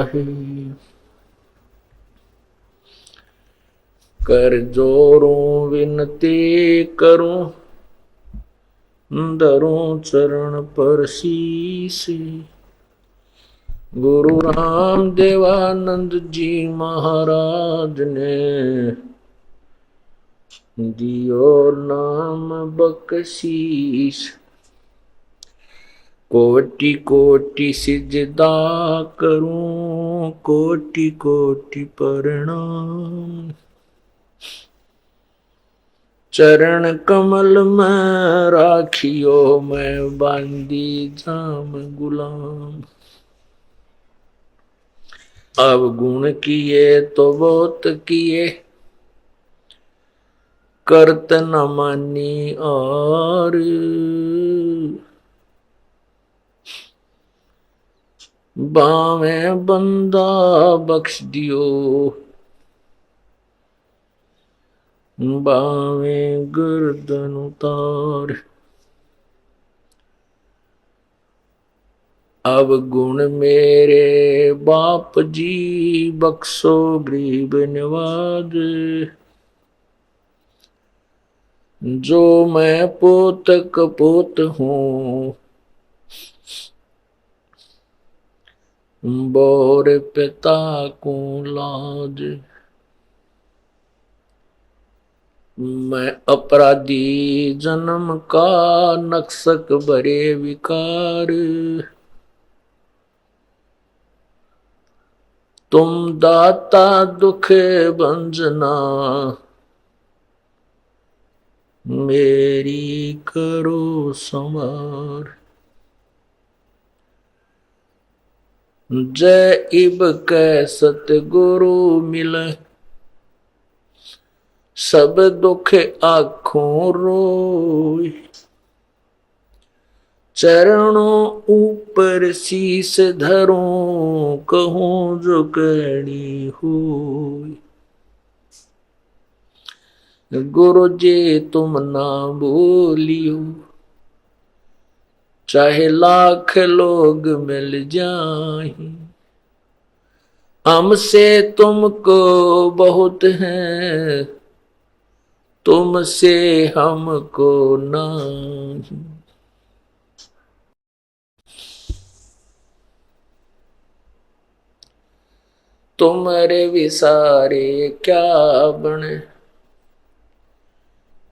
है। कर जोरों विनती करूं, धरूं चरण पर शीश। गुरु राम देवानंद जी महाराज ने दियो नाम बख्शीश। कोटि कोटि सिजदा करूं, कोटि कोटि प्रणाम। चरण कमल में राखियो, मैं बांदी जाम गुलाम। अब गुण किए तो बहुत किए, करत न मानी और। बावे बंदा बख्श दियो, बावे गर्दन उतार। अब गुण मेरे बाप जी, बख्शो गरीब नवाज। जो मैं पोत कपोत हूँ, बोर पिता को लाज। मैं अपराधी जन्म का, नक्सक भरे विकार। तुम दाता दुख भंजना, मेरी करो संवार। जय इब कै सतगुरु मिले, सब दुख आँखों रोय। चरणों ऊपर शीस धरूं, कहूं जो कहनी होय। गुरु जी तुम ना भूलियो, चाहे लाख लोग मिल जाएं। हमसे तुमको बहुत है, तुमसे हमको नहीं। तुम्हारे विसारे क्या बने,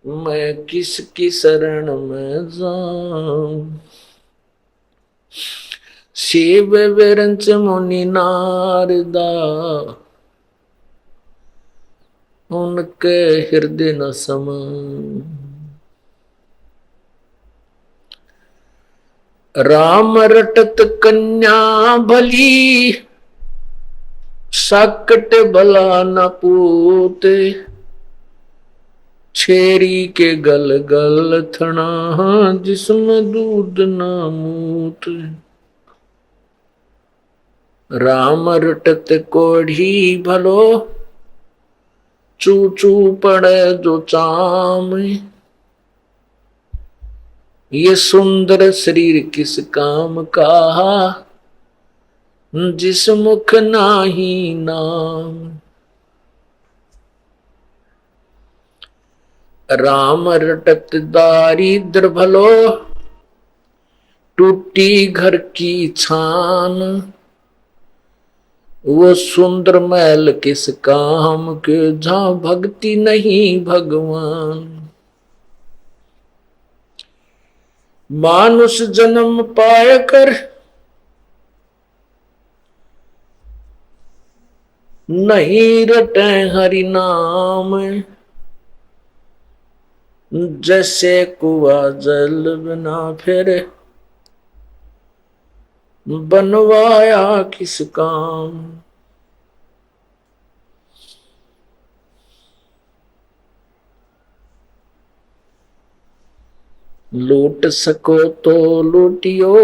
मैं किसकी शरण में जाऊं। शिव विरंच मुनि नारदा, उनके हृदय न समाऊं। राम रटत कन्या भली, साकट भला न पूत। छेरी के गल गल थना, जिसमें दूध न मूत। राम रटत कोढ़ी भलो, चू चू पड़े जो चाम। ये सुंदर शरीर किस काम का, जिस मुख नाही नाम। राम रटत दारिद्र भलो, टूटी घर की छान। वो सुंदर महल किस काम के, जहां भक्ति नहीं भगवान। मानुष जन्म पाय कर, नहीं रटे हरि नाम। जैसे कुआ जल बिना फिर, बनवाया किस काम। लूट सको तो लूटियो,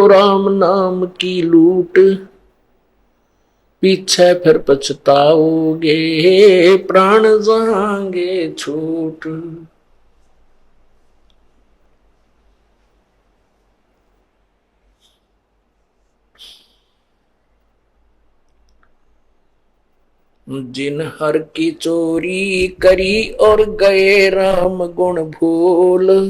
राम नाम की लूट। पीछे फिर पछताओगे, प्राण जाएंगे छूट। जिन हर की चोरी करी और गए राम गुण भूल,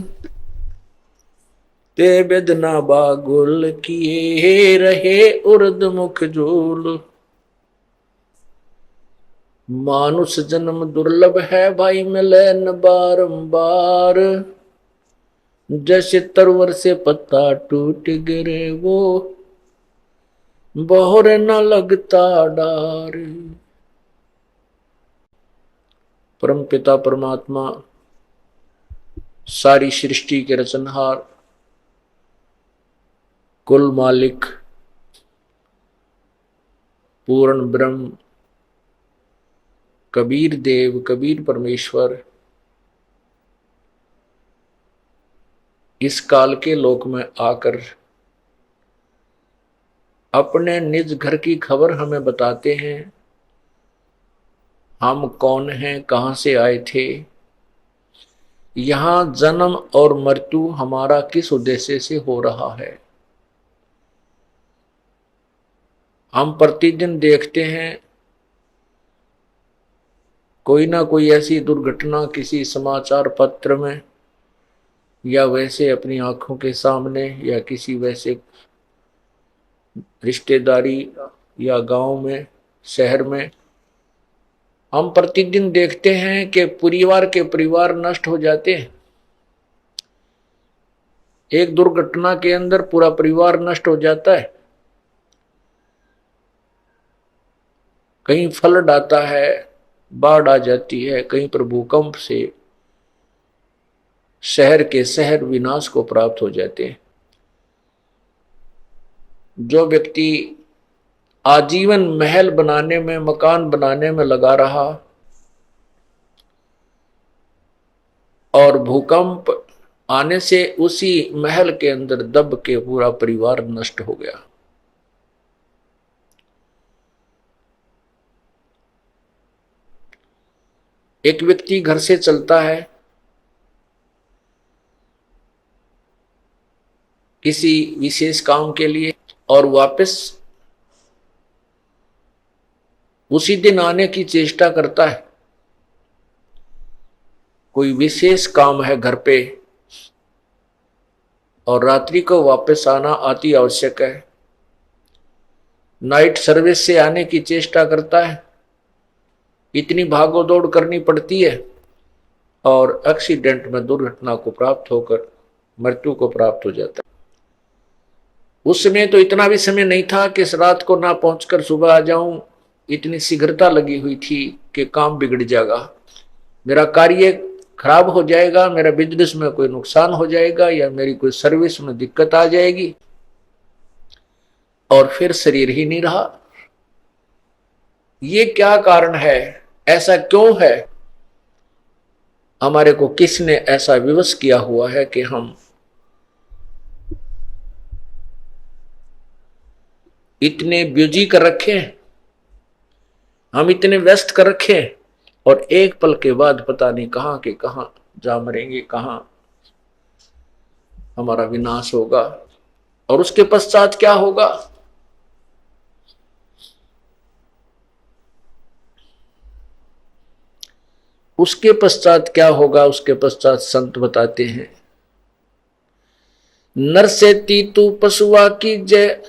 ते बेदना बागुल किए रहे उर्द मुख झूल। मानुष जन्म दुर्लभ है भाई मिले न बारंबार, जैसे तरवर से पत्ता टूट गिरे वो बहुर न लगता डार। परम पिता परमात्मा सारी सृष्टि के रचनहार, कुल मालिक, पूर्ण ब्रह्म, कबीर देव, कबीर परमेश्वर इस काल के लोक में आकर अपने निज घर की खबर हमें बताते हैं। हम कौन हैं, कहां से आए थे, यहां जन्म और मृत्यु हमारा किस उद्देश्य से हो रहा है। हम प्रतिदिन देखते हैं कोई ना कोई ऐसी दुर्घटना किसी समाचार पत्र में या वैसे अपनी आंखों के सामने या किसी वैसे रिश्तेदारी या गांव में, शहर में हम प्रतिदिन देखते हैं कि परिवार नष्ट हो जाते हैं। एक दुर्घटना के अंदर पूरा परिवार नष्ट हो जाता है। कहीं फ्लड आता है, बाढ़ आ जाती है, कहीं पर भूकंप से शहर के शहर विनाश को प्राप्त हो जाते हैं। जो व्यक्ति आजीवन महल बनाने में, मकान बनाने में लगा रहा और भूकंप आने से उसी महल के अंदर दब के पूरा परिवार नष्ट हो गया। एक व्यक्ति घर से चलता है किसी विशेष काम के लिए और वापस उसी दिन आने की चेष्टा करता है। कोई विशेष काम है घर पे और रात्रि को वापस आना अति आवश्यक है। नाइट सर्विस से आने की चेष्टा करता है, इतनी भागो दौड़ करनी पड़ती है और एक्सीडेंट में दुर्घटना को प्राप्त होकर मृत्यु को प्राप्त हो जाता है। उस समय तो इतना भी समय नहीं था कि रात को ना पहुंचकर सुबह आ जाऊं, इतनी शीघ्रता लगी हुई थी कि काम बिगड़ जाएगा, मेरा कार्य खराब हो जाएगा, मेरा बिजनेस में कोई नुकसान हो जाएगा या मेरी कोई सर्विस में दिक्कत आ जाएगी, और फिर शरीर ही नहीं रहा। ये क्या कारण है, ऐसा क्यों है? हमारे को किसने ऐसा विवश किया हुआ है कि हम इतने बिजी कर रखे, हम इतने व्यस्त कर रखे और एक पल के बाद पता नहीं कहां के कहां जा मरेंगे, कहां हमारा विनाश होगा और उसके पश्चात क्या होगा। उसके पश्चात क्या होगा, उसके पश्चात संत बताते हैं, नर से तीतू पशुआ की जय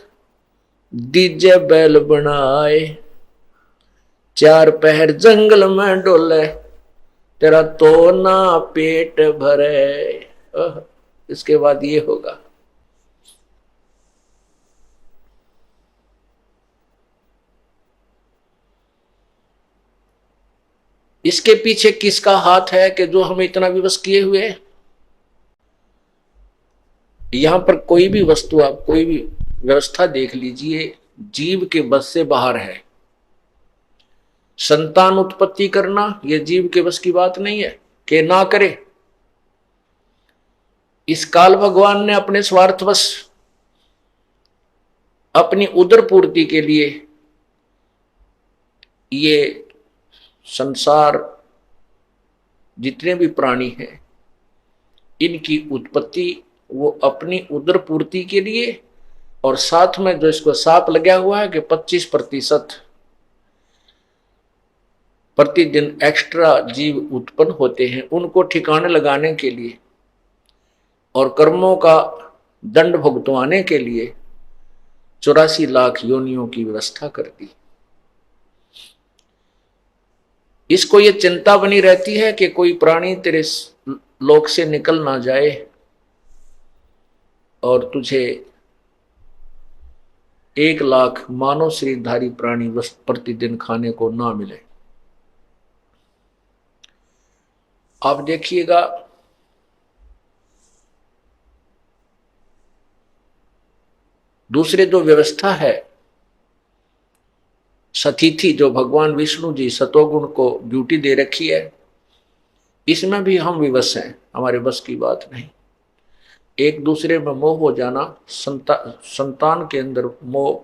दीजे बैल बनाए, चार पहर जंगल में डोले तेरा तो ना पेट भरे। इसके बाद ये होगा। इसके पीछे किसका हाथ है कि जो हमें इतना विवश किए हुए है? यहां पर कोई भी वस्तु, आप कोई भी व्यवस्था देख लीजिए, जीव के बस से बाहर है। संतान उत्पत्ति करना यह जीव के बस की बात नहीं है कि ना करे। इस काल भगवान ने अपने स्वार्थवश, अपनी उदर पूर्ति के लिए ये संसार जितने भी प्राणी हैं इनकी उत्पत्ति वो अपनी उदर पूर्ति के लिए, और साथ में जो इसको साप लगा हुआ है कि 25% प्रतिदिन एक्स्ट्रा जीव उत्पन्न होते हैं, उनको ठिकाने लगाने के लिए और कर्मों का दंड भुगतवाने के लिए 84 लाख योनियों की व्यवस्था कर दी। इसको ये चिंता बनी रहती है कि कोई प्राणी तेरे लोक से निकल ना जाए और तुझे 1 लाख मानव शरीरधारी प्राणी प्रतिदिन खाने को ना मिले। आप देखिएगा, दूसरे जो व्यवस्था है सतिथि, जो भगवान विष्णु जी सतोगुण को ड्यूटी दे रखी है, इसमें भी हम विवश हैं, हमारे बस की बात नहीं। एक दूसरे में मोह हो जाना, संतान के अंदर मोह,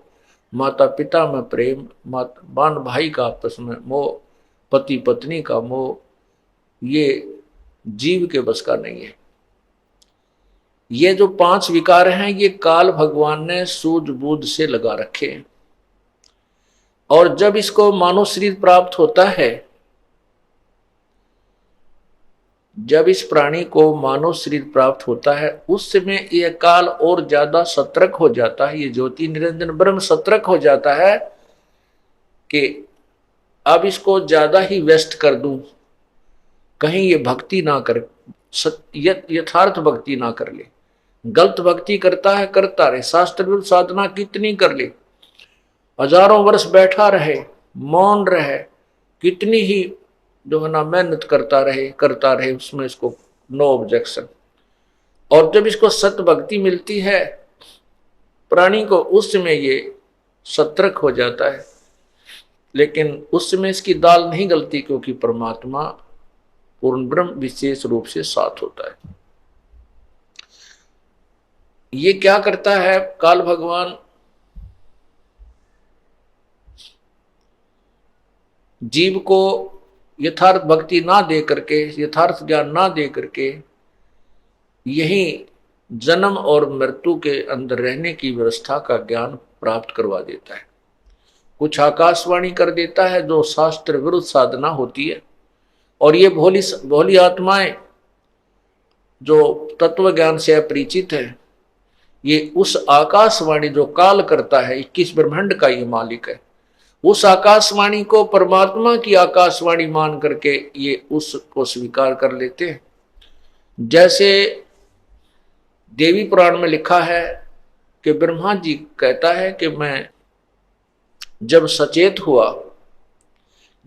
माता पिता में प्रेम, बहन भाई का आपस में मोह, पति पत्नी का मोह, ये जीव के बस का नहीं है। ये जो 5 विकार हैं, ये काल भगवान ने सूझबूझ से लगा रखे हैं। और जब इसको मानव शरीर प्राप्त होता है, जब इस प्राणी को मानव शरीर प्राप्त होता है, उस समय यह काल और ज्यादा सतर्क हो जाता है, ये ज्योति निरंजन ब्रह्म सतर्क हो जाता है कि अब इसको ज्यादा ही व्यस्त कर दूं, कहीं ये भक्ति ना कर, यथार्थ भक्ति ना कर ले। गलत भक्ति करता है, करता रहे, शास्त्र विरुद्ध साधना कितनी कर ले, हजारों वर्ष बैठा रहे, मौन रहे, कितनी ही जो है ना मेहनत करता रहे, उसमें इसको नो ऑब्जेक्शन। और जब इसको सत्य भक्ति मिलती है प्राणी को, उस समय ये सतर्क हो जाता है। लेकिन उस समय इसकी दाल नहीं गलती, क्योंकि परमात्मा पूर्ण ब्रह्म विशेष रूप से साथ होता है। ये क्या करता है काल भगवान, जीव को यथार्थ भक्ति ना दे करके, यथार्थ ज्ञान ना दे करके, यही जन्म और मृत्यु के अंदर रहने की व्यवस्था का ज्ञान प्राप्त करवा देता है। कुछ आकाशवाणी कर देता है जो शास्त्र विरुद्ध साधना होती है, और ये भोली आत्माएं जो तत्व ज्ञान से अपरिचित है, ये उस आकाशवाणी जो काल करता है, 21 ब्रह्मांड का ये मालिक है, उस आकाशवाणी को परमात्मा की आकाशवाणी मान करके ये उसको स्वीकार कर लेते हैं। जैसे देवी पुराण में लिखा है कि ब्रह्मा जी कहता है कि मैं जब सचेत हुआ,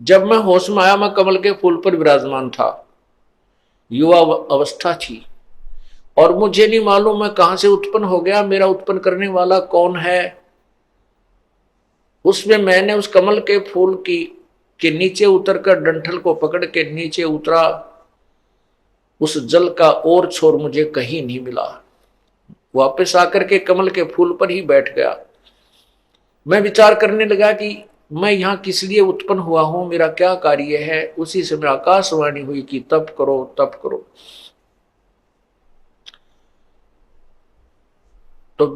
जब मैं होश में आया, मैं कमल के फूल पर विराजमान था, युवा अवस्था थी, और मुझे नहीं मालूम मैं कहां से उत्पन्न हो गया, मेरा उत्पन्न करने वाला कौन है। उसमें मैंने उस कमल के फूल के नीचे उतरकर डंठल को पकड़ के नीचे उतरा, उस जल का और छोर मुझे कहीं नहीं मिला, वापस आकर के कमल के फूल पर ही बैठ गया। मैं विचार करने लगा कि मैं यहां किस लिए उत्पन्न हुआ हूं, मेरा क्या कार्य है। उसी समय आकाशवाणी हुई कि तप करो, तप करो। तो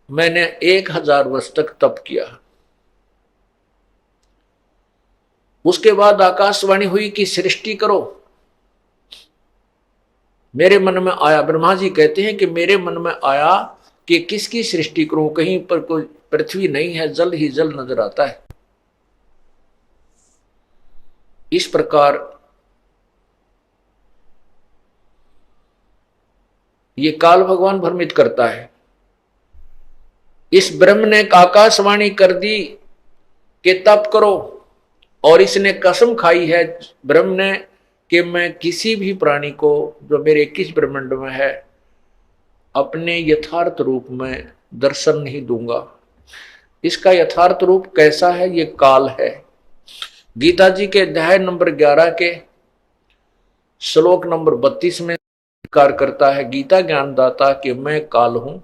मैंने 1000 वर्ष तक तप किया। उसके बाद आकाशवाणी हुई कि सृष्टि करो। मेरे मन में आया, ब्रह्मा जी कहते हैं कि मेरे मन में आया कि किसकी सृष्टि करूं, कहीं पर कोई पृथ्वी नहीं है, जल ही जल नजर आता है। इस प्रकार ये काल भगवान भ्रमित करता है। इस ब्रह्म ने आकाशवाणी कर दी कि तप करो, और इसने कसम खाई है ब्रह्म ने कि मैं किसी भी प्राणी को जो मेरे 21 ब्रह्मांड में है अपने यथार्थ रूप में दर्शन नहीं दूंगा। इसका यथार्थ रूप कैसा है, ये काल है। गीता जी के अध्याय नंबर 11 के श्लोक नंबर 32 में स्वीकार करता है गीता ज्ञानदाता कि मैं काल हूं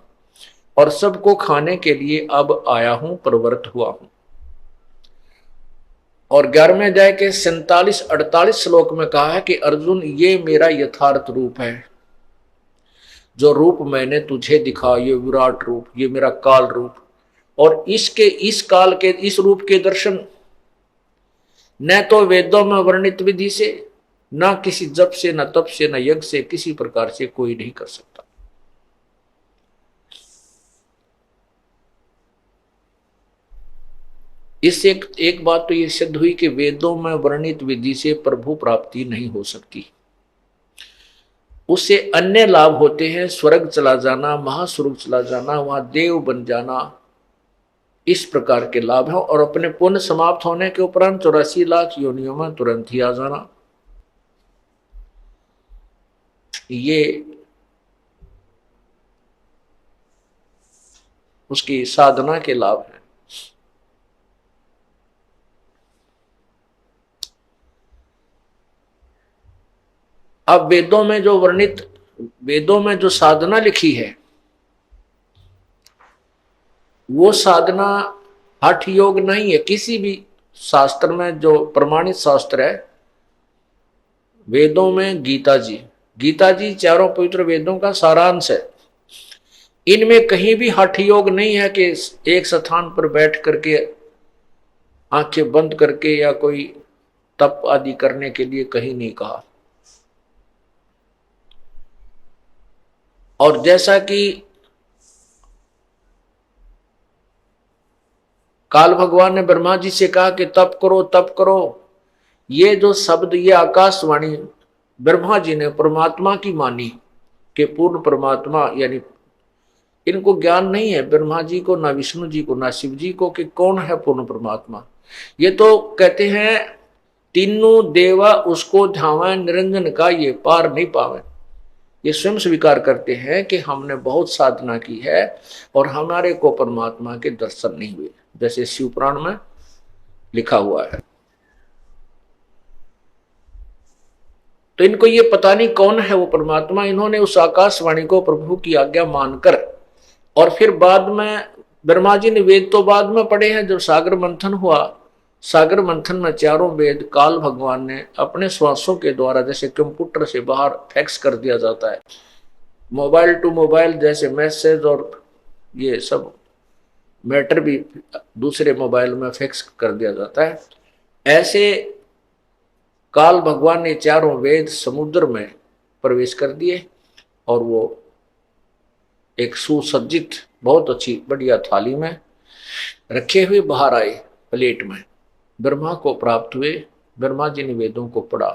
और सबको खाने के लिए अब आया हूं, प्रवृत्त हुआ हूं। और 11वें अध्याय के 47-48 श्लोक में कहा है कि अर्जुन, ये मेरा यथार्थ रूप है, जो रूप मैंने तुझे दिखा, ये विराट रूप, ये मेरा काल रूप। और इस काल के इस रूप के दर्शन न तो वेदों में वर्णित विधि से, न किसी जप से, न तप से, न यज्ञ से, किसी प्रकार से कोई नहीं कर सकता। इससे एक बात तो यह सिद्ध हुई कि वेदों में वर्णित विधि से प्रभु प्राप्ति नहीं हो सकती। उससे अन्य लाभ होते हैं, स्वर्ग चला जाना, महास्वर्ग चला जाना, वहां देव बन जाना, इस प्रकार के लाभ हैं। और अपने पुण्य समाप्त होने के उपरांत 84 लाख योनियों में तुरंत ही आ जाना, ये उसकी साधना के लाभ हैं। अब वेदों में जो वर्णित, वेदों में जो साधना लिखी है, वो साधना हठ योग नहीं है। किसी भी शास्त्र में जो प्रमाणित शास्त्र है, वेदों में गीता जी चारों पवित्र वेदों का सारांश है। इनमें कहीं भी हठ योग नहीं है कि एक स्थान पर बैठ करके आंखें बंद करके या कोई तप आदि करने के लिए कहीं नहीं कहा। और जैसा कि काल भगवान ने ब्रह्मा जी से कहा कि तप करो तप करो, ये जो शब्द, ये आकाशवाणी ब्रह्मा जी ने परमात्मा की मानी कि पूर्ण परमात्मा, यानी इनको ज्ञान नहीं है ब्रह्मा जी को, ना विष्णु जी को, ना शिव जी को, कि कौन है पूर्ण परमात्मा। ये तो कहते हैं तीनों देवा उसको ध्यावे, निरंजन का ये पार नहीं पावे। ये स्वयं स्वीकार करते हैं कि हमने बहुत साधना की है और हमारे को परमात्मा के दर्शन नहीं हुए, जैसे शिव पुराण में लिखा हुआ है। तो इनको ये पता नहीं कौन है वो परमात्मा। इन्होंने उस आकाशवाणी को प्रभु की आज्ञा मानकर, और फिर बाद में ब्रह्मा जी ने वेद तो बाद में पढ़े हैं, जब सागर मंथन हुआ, सागर मंथन में चारों वेद काल भगवान ने अपने श्वासों के द्वारा, जैसे कंप्यूटर से बाहर फैक्स कर दिया जाता है, मोबाइल टू मोबाइल जैसे मैसेज और ये सब मैटर भी दूसरे मोबाइल में फैक्स कर दिया जाता है, ऐसे काल भगवान ने चारों वेद समुद्र में प्रवेश कर दिए और वो एक सुसज्जित बहुत अच्छी बढ़िया थाली में रखे हुए बाहर आए, प्लेट में ब्रह्मा को प्राप्त हुए। ब्रह्मा जी ने वेदों को पढ़ा।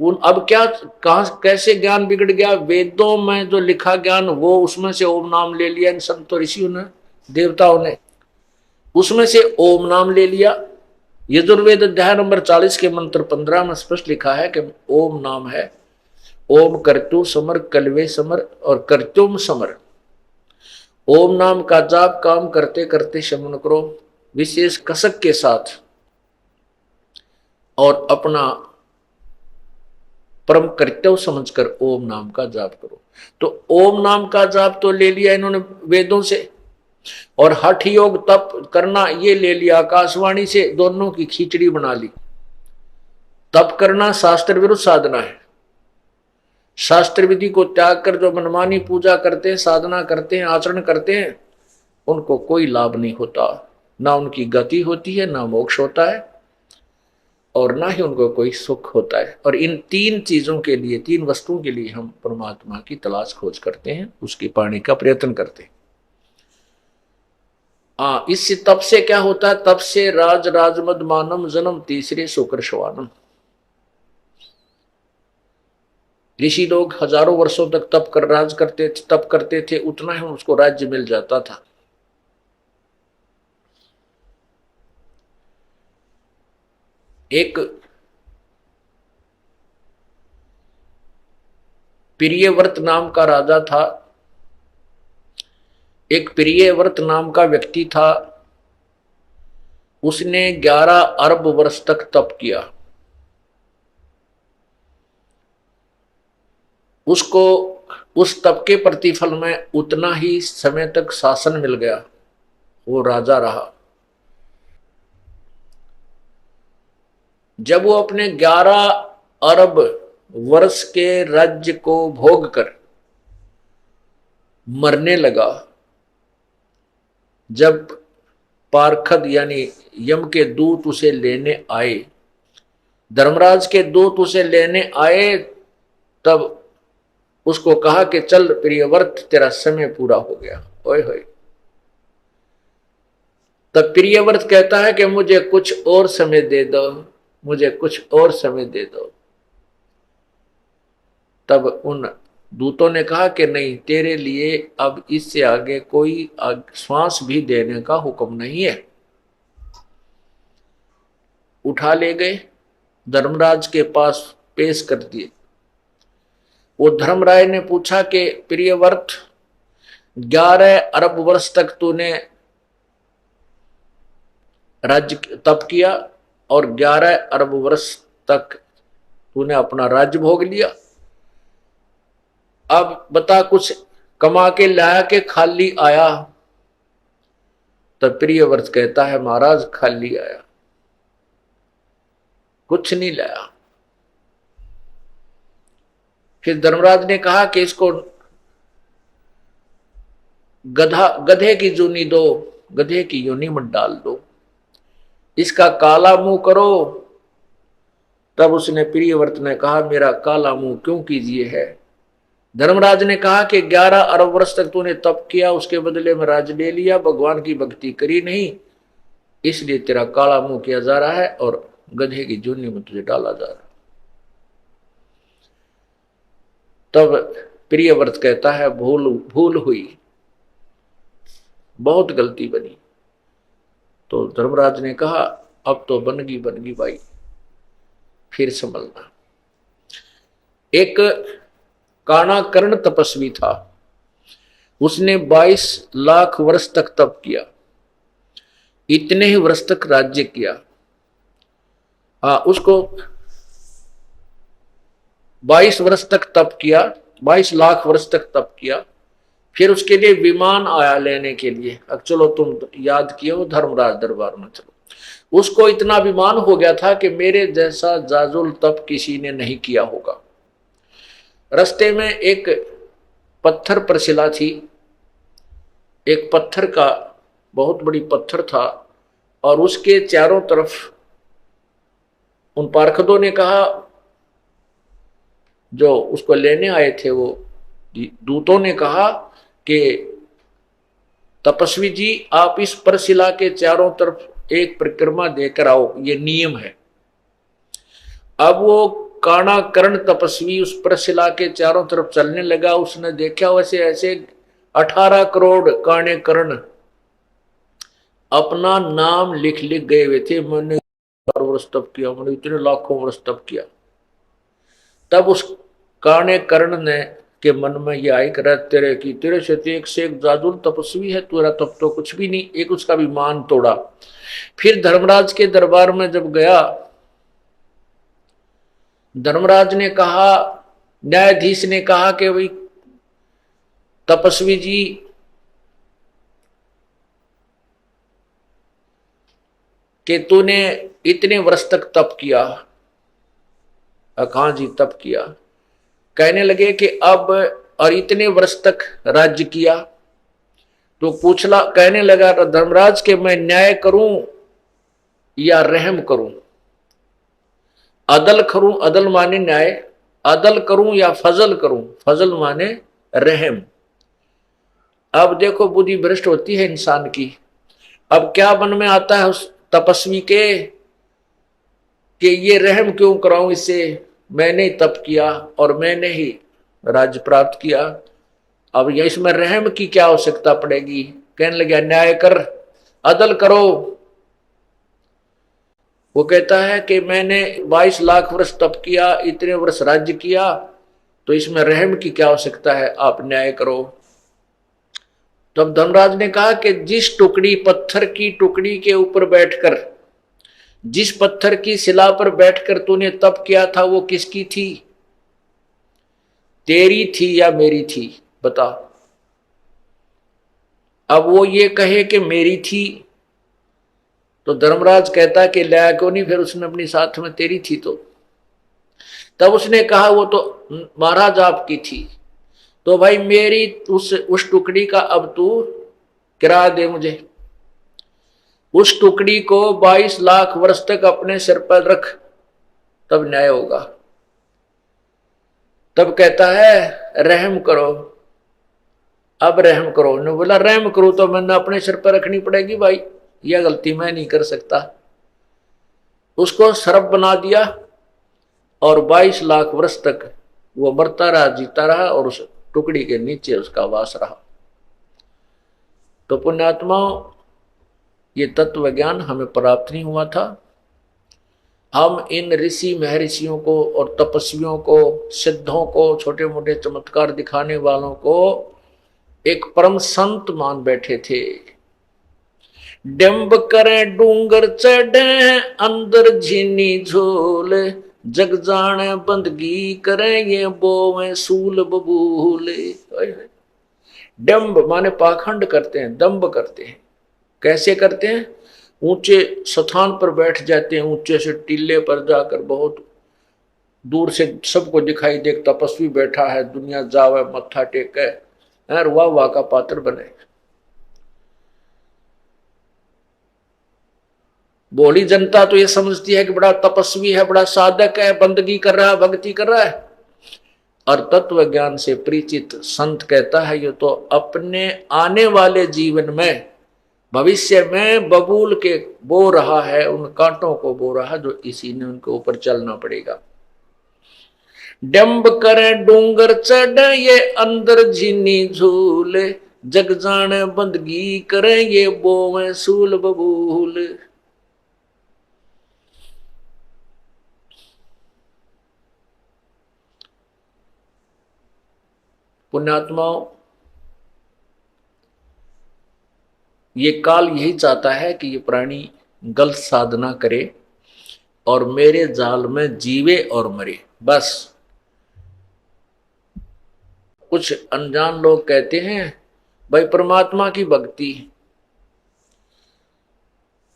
उन अब क्या, कहां कैसे ज्ञान बिगड़ गया? वेदों में जो लिखा ज्ञान वो उसमें से ओम नाम ले लिया इन संतो ऋषियों ने, देवताओं ने उसमें से ओम नाम ले लिया। यजुर्वेद अध्याय नंबर 40 के मंत्र 15 में स्पष्ट लिखा है कि ओम नाम है, ओम कर्तु समर कलवे समर और कर्तुम समर। ओम नाम का जाप काम करते करते शमन करो, विशेष कसक के साथ, और अपना परम कर्तव्य समझकर ओम नाम का जाप करो। तो ओम नाम का जाप तो ले लिया इन्होंने वेदों से, और हठ योग तप करना ये ले लिया आकाशवाणी से, दोनों की खिचड़ी बना ली। तप करना शास्त्र विरुद्ध साधना है। शास्त्र विधि को त्याग कर जो मनमानी पूजा करते हैं, साधना करते हैं, आचरण करते हैं, उनको कोई लाभ नहीं होता, ना उनकी गति होती है, ना मोक्ष होता है, और ना ही उनको कोई सुख होता है। और इन तीन चीजों के लिए, तीन वस्तुओं के लिए हम परमात्मा की तलाश खोज करते हैं, उसकी पाने का प्रयत्न करते हैं। इससे तप से क्या होता है? तप से राज राजमद मानम जन्म तीसरे शुक्र शवानम। ऋषि लोग हजारों वर्षों तक तप करते थे, उतना ही उसको राज्य मिल जाता था। एक प्रियव्रत नाम का राजा था, एक प्रियव्रत नाम का व्यक्ति था। उसने 11 अरब वर्ष तक तप किया। उसको उस तप के प्रतिफल में उतना ही समय तक शासन मिल गया, वो राजा रहा। जब वो अपने 11 अरब वर्ष के राज्य को भोग कर मरने लगा, जब पार्षद यानी यम के दूत उसे लेने आए, धर्मराज के दूत उसे लेने आए, तब उसको कहा कि चल प्रियव्रत, तेरा समय पूरा हो गया। ओए होए। तब प्रियव्रत कहता है कि मुझे कुछ और समय दे दो, मुझे कुछ और समय दे दो। तब उन दूतों ने कहा कि नहीं, तेरे लिए अब इससे आगे कोई श्वास भी देने का हुक्म नहीं है। उठा ले गए, धर्मराज के पास पेश कर दिए। वो धर्मराय ने पूछा कि प्रियव्रत, 11 अरब वर्ष तक तूने राज्य तप किया और 11 अरब वर्ष तक तूने अपना राज्य भोग लिया। अब बता, कुछ कमा के लाया के खाली आया? तब प्रियव्रत कहता है, महाराज खाली आया, कुछ नहीं लाया। फिर धर्मराज ने कहा कि इसको गधे की जूनी दो, गधे की योनि मत डाल दो, इसका काला मुंह करो। तब उसने, प्रियव्रत ने कहा, मेरा काला मुंह क्यों कीजिए है? धर्मराज ने कहा कि 11 अरब वर्ष तक तूने तप किया, उसके बदले में राज ले लिया, भगवान की भक्ति करी नहीं, इसलिए तेरा काला मुंह किया जा रहा है और गधे की जूनी में तुझे डाला जा रहा है। तब प्रियव्रत कहता है, भूल हुई, बहुत गलती बनी। तो धर्मराज ने कहा, अब तो बनगी भाई, फिर संभलना। एक काना कर्ण तपस्वी था, उसने 22 लाख वर्ष तक तप किया, इतने ही वर्ष तक राज्य किया। उसको 22 वर्ष तक तप किया, 22 लाख वर्ष तक तप किया। फिर उसके लिए विमान आया लेने के लिए। अब चलो, तुम याद किए हो, धर्मराज दरबार में चलो। उसको इतना अभिमान हो गया था कि मेरे जैसा जाजुल तप किसी ने नहीं किया होगा। रास्ते में एक पत्थर पर शिला थी, एक पत्थर का बहुत बड़ी पत्थर था, और उसके चारों तरफ उन पार्षदों ने कहा, जो उसको लेने आए थे, वो दूतों ने कहा कि तपस्वी जी, आप इस परशिला के चारों तरफ एक परिक्रमा देकर आओ, ये नियम है। अब वो काना कर्ण तपस्वी उस परशिला के चारों तरफ चलने लगा। उसने देखा वैसे ऐसे 18 करोड़ काने कर्ण अपना नाम लिख गए हुए थे, मैंने वर्ष तप किया, मैंने इतने लाखों वर्ष तप किया। तब उस काने कर्ण ने के मन में ये आई कर, तेरे से एक जादुल तपस्वी है, तेरा तप तो कुछ भी नहीं। एक उसका विमान तोड़ा। फिर धर्मराज के दरबार में जब गया, धर्मराज ने कहा, न्यायाधीश ने कहा कि भाई तपस्वी जी, कि तूने इतने वर्ष तक तप किया। कहां जी तप किया? कहने लगे कि अब, और इतने वर्ष तक राज्य किया। तो पूछला, कहने लगा धर्मराज के मैं न्याय करूं या रहम करूं? अदल करूं, अदल माने न्याय, अदल करूं या फजल करूं? फजल माने रहम। अब देखो, बुद्धि भ्रष्ट होती है इंसान की। अब क्या मन में आता है उस तपस्वी के कि ये रहम क्यों कराऊं इससे, मैंने तप किया और मैंने ही राज्य प्राप्त किया, अब ये इसमें रहम की क्या आवश्यकता पड़ेगी? कहने लगा, न्याय कर, अदल करो। वो कहता है कि मैंने 22 लाख वर्ष तप किया, इतने वर्ष राज्य किया, तो इसमें रहम की क्या आवश्यकता है, आप न्याय करो। तब धर्मराज ने कहा कि जिस टुकड़ी, पत्थर की टुकड़ी के ऊपर बैठकर, जिस पत्थर की शिला पर बैठकर तूने तप किया था, वो किसकी थी? तेरी थी या मेरी थी? बता। अब वो ये कहे कि मेरी थी, तो धर्मराज कहता कि लाया क्यों नहीं, फिर उसने अपनी साथ में तेरी थी। तो तब उसने कहा, वो तो महाराज आपकी थी। तो भाई मेरी उस टुकड़ी का अब तू किराया दे मुझे। उस टुकड़ी को 22 लाख वर्ष तक अपने सिर पर रख, तब न्याय होगा। तब कहता है रहम करो, अब रहम करो। उन्होंने बोला रहम करो तो मैंने अपने सिर पर रखनी पड़ेगी भाई, यह गलती मैं नहीं कर सकता। उसको सरप बना दिया और 22 लाख वर्ष तक वो मरता रहा, जीता रहा, और उस टुकड़ी के नीचे उसका वास रहा। तो पुण्यात्माओं, ये तत्व ज्ञान हमें प्राप्त नहीं हुआ था। हम इन ऋषि महर्षियों को और तपस्वियों को, सिद्धों को, छोटे मोटे चमत्कार दिखाने वालों को एक परम संत मान बैठे थे। डंब करें डूंगर चढ़े अंदर झीनी झोल, जग जाने बंदगी करें ये बोवे सूल बबूल। डंब माने पाखंड करते हैं, दंभ करते हैं। कैसे करते हैं? ऊंचे स्थान पर बैठ जाते हैं, ऊंचे से टीले पर जाकर बहुत दूर से सबको दिखाई दे तपस्वी बैठा है, दुनिया जावे मत्था टेके और वाह वाह का पात्र बने। भोली जनता तो ये समझती है कि बड़ा तपस्वी है, बड़ा साधक है, बंदगी कर रहा है, भक्ति कर रहा है। और तत्व ज्ञान से परिचित संत कहता है ये तो अपने आने वाले जीवन में, भविष्य में बबूल के बो रहा है, उन कांटों को बो रहा है जो इसी ने उनके ऊपर चलना पड़ेगा। डंब करे डूंगर चढ़ ये अंदर झीनी झूल, जग जाने बंदगी करे ये बोवे सूल बबूल। पुण्यात्माओं, ये काल यही चाहता है कि ये प्राणी गलत साधना करे और मेरे जाल में जीवे और मरे। बस कुछ अनजान लोग कहते हैं भाई परमात्मा की भक्ति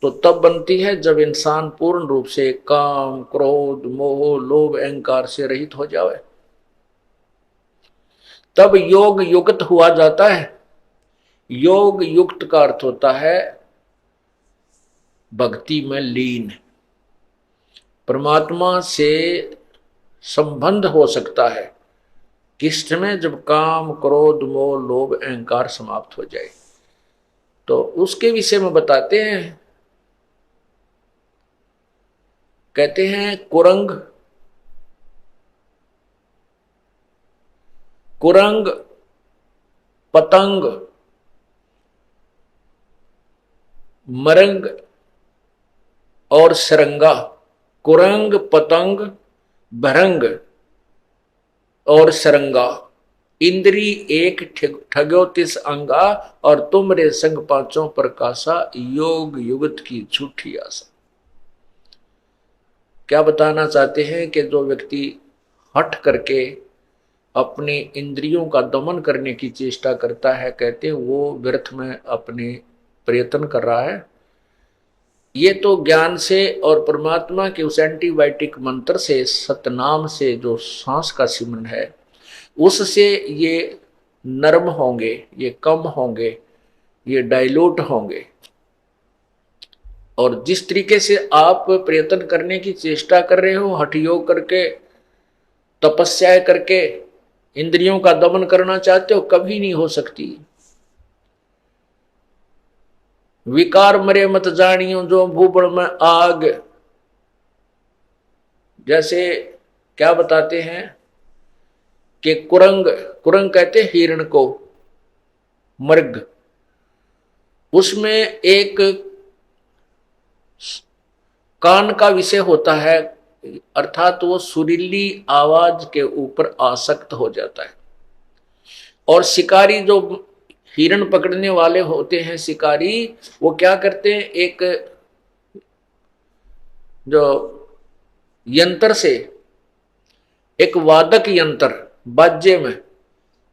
तो तब बनती है जब इंसान पूर्ण रूप से काम, क्रोध, मोह, लोभ, अहंकार से रहित हो जाए, तब योग युक्त हुआ जाता है। योग युक्त का अर्थ होता है भक्ति में लीन, परमात्मा से संबंध हो सकता है किस समय? जब काम, क्रोध, मोह, लोभ, अहंकार समाप्त हो जाए। तो उसके विषय में बताते हैं, कहते हैं कुरंग, कुरंग, पतंग, मरंग और सरंगा। कुरंग, पतंग, भरंग और सरंगा, इंद्री एक ठग्योतिस अंगा, और तुमरे संग पांचों प्रकाशा, योग युगत की झूठी आशा। क्या बताना चाहते हैं कि जो व्यक्ति हट करके अपनी इंद्रियों का दमन करने की चेष्टा करता है, कहते हैं वो व्यर्थ में अपने प्रयत्न कर रहा है। ये तो ज्ञान से और परमात्मा के उस एंटीबायोटिक मंत्र से, सतनाम से जो सांस का सिमरन है, उससे ये नर्म होंगे, ये कम होंगे, ये डाइल्यूट होंगे। और जिस तरीके से आप प्रयत्न करने की चेष्टा कर रहे हो, हठ योग करके, तपस्या करके इंद्रियों का दमन करना चाहते हो, कभी नहीं हो सकती। विकार मरे मत जानियो जो भूबड़ में आग। जैसे क्या बताते हैं कि कुरंग, कुरंग कहते हिरण को, मृग, उसमें एक कान का विषय होता है, अर्थात वो सुरीली आवाज के ऊपर आसक्त हो जाता है। और शिकारी जो हिरण पकड़ने वाले होते हैं, शिकारी, वो क्या करते हैं, एक जो यंत्र से, एक वादक यंत्र, बाजे में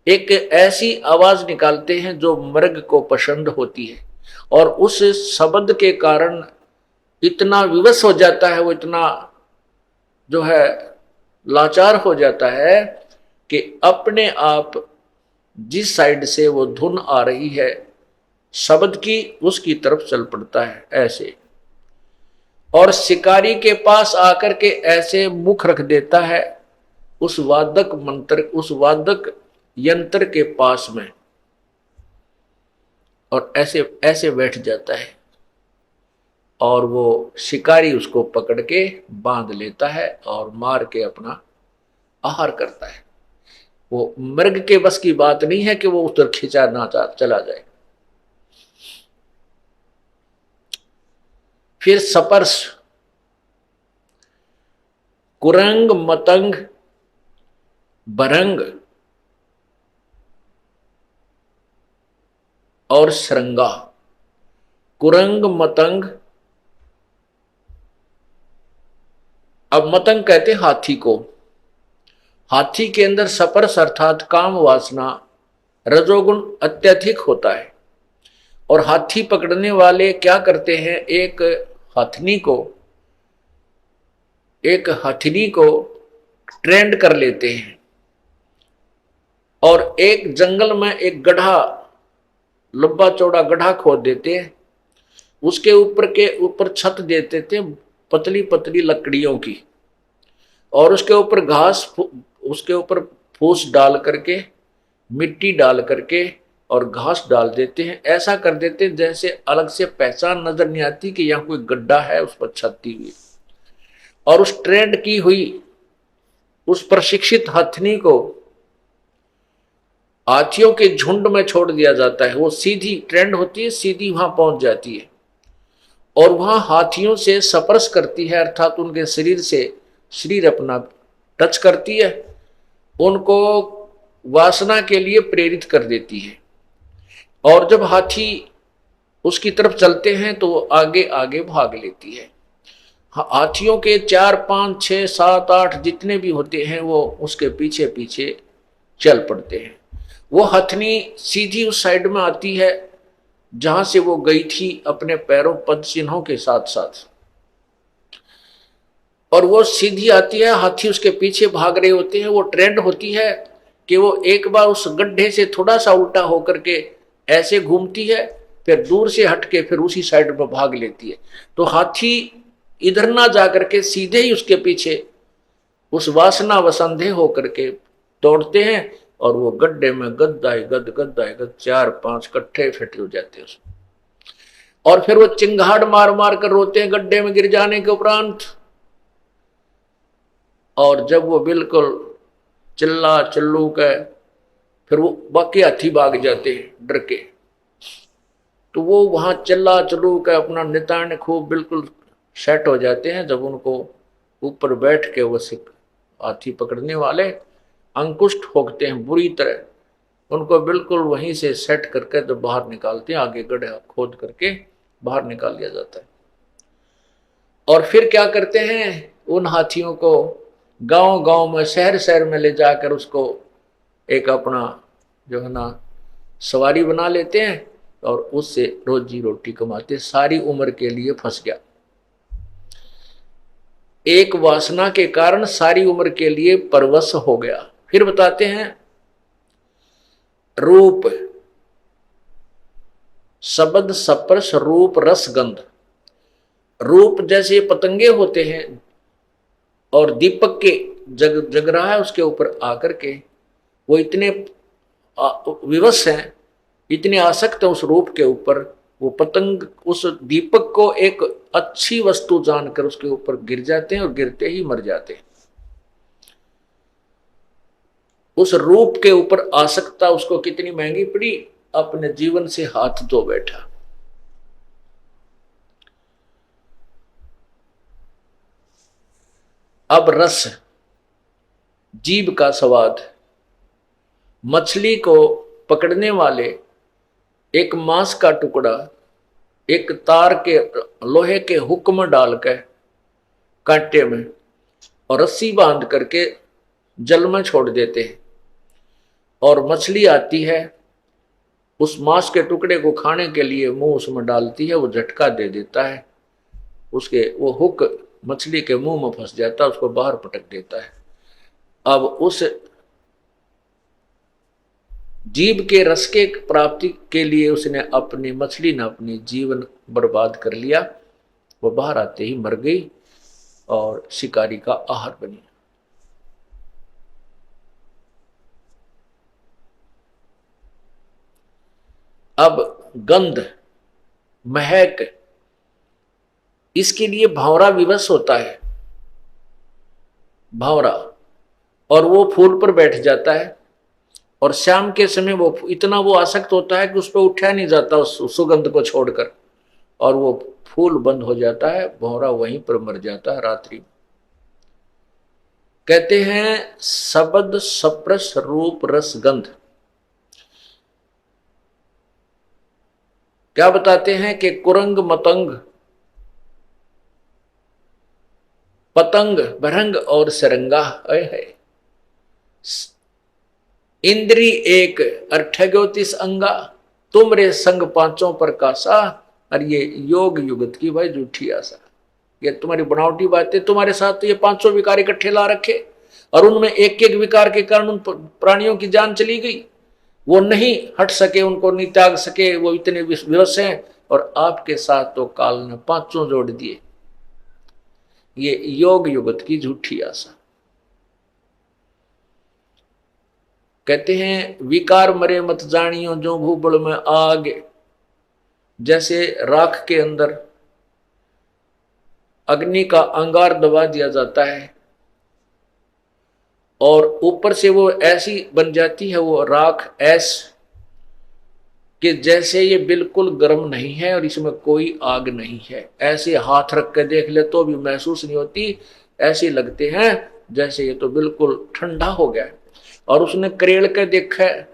एक ऐसी आवाज निकालते हैं जो मृग को पसंद होती है, और उस शब्द के कारण इतना विवश हो जाता है, वो इतना जो है लाचार हो जाता है कि अपने आप जिस साइड से वो धुन आ रही है शब्द की, उसकी तरफ चल पड़ता है। ऐसे और शिकारी के पास आकर के ऐसे मुख रख देता है उस वादक यंत्र के पास में, और ऐसे ऐसे बैठ जाता है, और वो शिकारी उसको पकड़ के बांध लेता है और मार के अपना आहार करता है। वो मृग के बस की बात नहीं है कि वो उधर खिंचा ना चला जाए। फिर सपर्श, कुरंग, मतंग, बरंग और श्रृंगा। कुरंग, मतंग, अब मतंग कहते हाथी को। हाथी के अंदर सपर्श अर्थात काम वासना रजोगुण अत्यधिक होता है, और हाथी पकड़ने वाले क्या करते हैं, एक हथनी को ट्रेंड कर लेते हैं और एक जंगल में एक गड्ढा, लंबा चौड़ा गड्ढा खोद देते हैं, उसके ऊपर छत देते थे पतली पतली लकड़ियों की, और उसके ऊपर फूस डाल करके, मिट्टी डाल करके और घास डाल देते हैं। ऐसा कर देते हैं जैसे अलग से पहचान नजर नहीं आती कि यहाँ कोई गड्ढा है उस पर छत दी हुई। और उस ट्रेंड की हुई उस प्रशिक्षित हथनी को हाथियों के झुंड में छोड़ दिया जाता है। वो सीधी ट्रेंड होती है, सीधी वहां पहुंच जाती है और वहां हाथियों से स्पर्श करती है, अर्थात उनके शरीर से शरीर अपना टच करती है, उनको वासना के लिए प्रेरित कर देती है। और जब हाथी उसकी तरफ चलते हैं तो वो आगे आगे भाग लेती है। हाथियों के 4, 5, 6, 7, 8 जितने भी होते हैं वो उसके पीछे पीछे चल पड़ते हैं। वो हथनी सीधी उस साइड में आती है जहां से वो गई थी अपने पैरों पद चिन्हों के साथ साथ, और वो सीधी आती है, हाथी उसके पीछे भाग रहे होते हैं। वो ट्रेंड होती है कि वो एक बार उस गड्ढे से थोड़ा सा उल्टा होकर के ऐसे घूमती है, फिर दूर से हट के फिर उसी साइड पर भाग लेती है। तो हाथी इधर ना जाकर के सीधे ही उसके पीछे उस वासना वसंधे होकर के दौड़ते हैं, और वो गड्ढे में गद्दाए गद 4, 5 कट्ठे फिट हो जाते हैं उसमें। और फिर वो चिंगाड़ मार मार कर रोते हैं गड्ढे में गिर जाने के उपरांत। और जब वो बिल्कुल चिल्ला चिल्लू के, फिर वो बाकी हाथी भाग जाते हैं डर के, तो वो वहां चिल्ला चिल्लू के अपना नितान खूब बिल्कुल सेट हो जाते हैं। जब उनको ऊपर बैठ के वो हाथी पकड़ने वाले अंकुश ठोकते हैं बुरी तरह, उनको बिल्कुल वहीं से सेट करके जब बाहर निकालते हैं, आगे गड्ढा खोद करके बाहर निकाल दिया जाता है। और फिर क्या करते हैं, उन हाथियों को गांव गांव में शहर शहर में ले जाकर उसको एक अपना जो है ना सवारी बना लेते हैं और उससे रोजी रोटी कमाते। सारी उम्र के लिए फंस गया, एक वासना के कारण सारी उम्र के लिए परवश हो गया। फिर बताते हैं रूप, शब्द स्पर्श रूप रस गंध। रूप जैसे पतंगे होते हैं और दीपक के जग रहा है उसके ऊपर आकर के वो इतने विवश हैं, इतने आसक्त हैं उस रूप के ऊपर, वो पतंग उस दीपक को एक अच्छी वस्तु जानकर उसके ऊपर गिर जाते हैं और गिरते ही मर जाते हैं। उस रूप के ऊपर आसक्ता उसको कितनी महंगी पड़ी, अपने जीवन से हाथ धो बैठा। अब रस, जीभ का स्वाद। मछली को पकड़ने वाले एक मांस का टुकड़ा एक तार के लोहे के हुक में डालकर कांटे में और रस्सी बांध करके जल में छोड़ देते हैं, और मछली आती है उस मांस के टुकड़े को खाने के लिए मुंह उसमें डालती है, वो झटका दे देता है, उसके वो हुक मछली के मुंह में फंस जाता है, उसको बाहर पटक देता है। अब उस जीव के रस के प्राप्ति के लिए उसने मछली ने अपनी जीवन बर्बाद कर लिया। वो बाहर आते ही मर गई और शिकारी का आहार बनी। अब गंध, महक, इसके लिए भंवरा विवश होता है, भंवरा, और वो फूल पर बैठ जाता है और शाम के समय वो इतना वो आसक्त होता है कि उस पर उठा नहीं जाता उस सुगंध को छोड़कर, और वो फूल बंद हो जाता है, भंवरा वहीं पर मर जाता है रात्रि में। कहते हैं शब्द सप्रस रूप रस गंध, क्या बताते हैं कि कुरंग मतंग पतंग भरंग और सरंगा है, इंद्री एक अठ्ठ्योतीस अंगा, तुमरे संग पांचों प्रकाशा, और ये योग युगत की भाई झूठी आशा। ये तुम्हारी बनावटी बातें, तुम्हारे साथ तो ये पांचों विकार इकट्ठे ला रखे और उनमें एक एक विकार के कारण उन प्राणियों की जान चली गई, वो नहीं हट सके, उनको नहीं त्याग सके, वो इतने विवश हैं, और आपके साथ तो काल ने पांचों जोड़ दिए। ये योग युगत की झूठी आशा। कहते हैं विकार मरे मत जानियो जो भूबल में आग, जैसे राख के अंदर अग्नि का अंगार दबा दिया जाता है और ऊपर से वो ऐसी बन जाती है वो राख ऐस कि जैसे ये बिल्कुल गर्म नहीं है और इसमें कोई आग नहीं है, ऐसे हाथ रख कर देख ले तो भी महसूस नहीं होती, ऐसे लगते हैं जैसे ये तो बिल्कुल ठंडा हो गया। और उसने करेड़ के देखा है,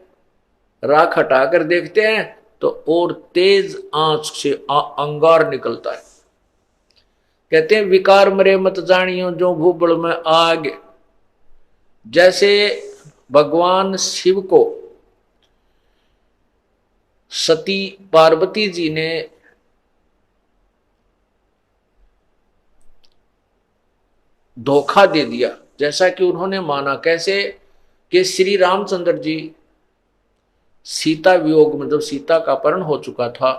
राख हटाकर देखते हैं तो और तेज आंच से अंगार निकलता है। कहते हैं विकार मरे मत जानियो जो भूबल में आग, जैसे भगवान शिव को सती पार्वती जी ने धोखा दे दिया, जैसा कि उन्होंने माना, कैसे कि श्री रामचंद्र जी सीता वियोग में जब सीता का अपहरण हो चुका था